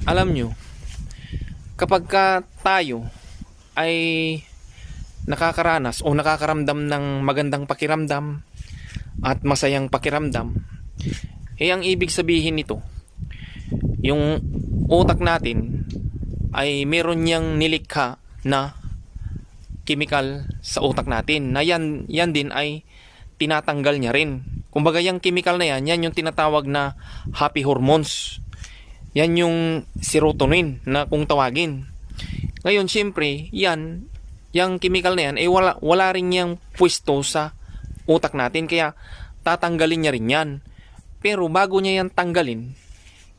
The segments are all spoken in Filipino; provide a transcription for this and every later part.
Alam nyo, kapag ka tayo ay nakakaranas o nakakaramdam ng magandang pakiramdam at masayang pakiramdam, ang ibig sabihin nito, yung utak natin ay meron niyang nilikha na chemical sa utak natin na yan din ay tinatanggal niya rin. Kumbaga yung chemical na yan yung tinatawag na happy hormones. Yan yung serotonin na kung tawagin. Ngayon, syempre, yung chemical na yan, ay wala rin yung pwesto sa utak natin. Kaya, tatanggalin niya rin yan. Pero, bago niya yan tanggalin,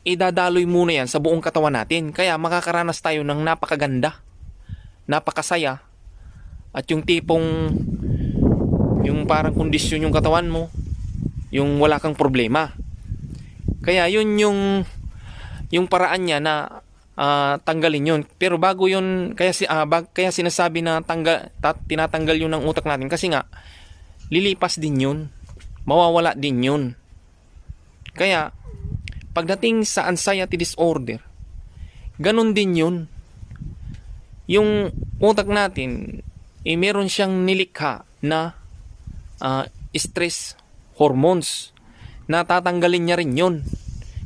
idadaloy muna yan sa buong katawan natin. Kaya, makakaranas tayo ng napakaganda, napakasaya, at yung tipong, yung parang kondisyon yung katawan mo, yung wala kang problema. Kaya, yun yung paraan niya na tanggalin yun. Pero bago yun, kaya sinasabi na tinatanggal yun ng utak natin kasi nga lilipas din yun, mawawala din yun. Kaya pagdating sa anxiety disorder, ganun din yun. Yung utak natin meron siyang nilikha na stress hormones na tatanggalin niya rin yun.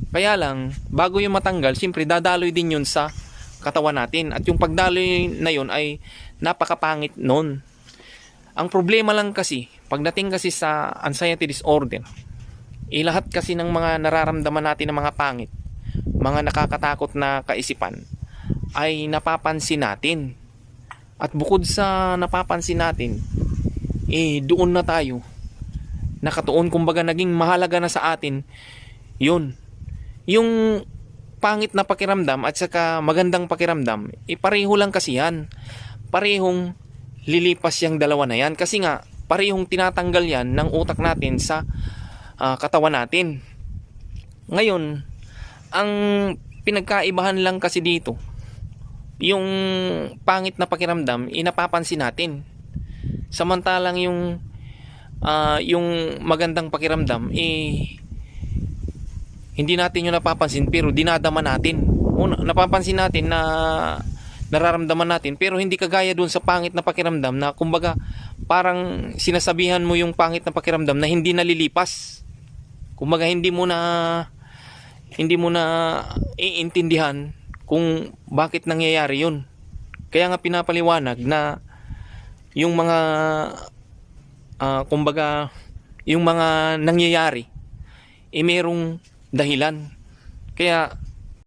Kaya lang, bago yung matanggal, siyempre dadaloy din yun sa katawan natin. At yung pagdaloy na yun ay napakapangit nun. Ang problema lang kasi, pagdating kasi sa anxiety disorder, lahat kasi ng mga nararamdaman natin ng mga pangit, mga nakakatakot na kaisipan, ay napapansin natin. At bukod sa napapansin natin, doon na tayo nakatuon. Kumbaga naging mahalaga na sa atin yun. Yung pangit na pakiramdam at saka magandang pakiramdam, pareho lang kasi yan. Parehong lilipas yung dalawa na yan. Kasi nga, parehong tinatanggal yan ng utak natin sa katawan natin. Ngayon, ang pinagkaibahan lang kasi dito, yung pangit na pakiramdam, napapansin natin. Samantalang yung magandang pakiramdam, hindi natin yung napapansin pero dinadama natin. Napapansin natin na nararamdaman natin pero hindi kagaya dun sa pangit na pakiramdam na kumbaga parang sinasabihan mo yung pangit na pakiramdam na hindi nalilipas. Kumbaga hindi mo na iintindihan kung bakit nangyayari yun. Kaya nga pinapaliwanag na yung mga kumbaga yung mga nangyayari merong dahilan. Kaya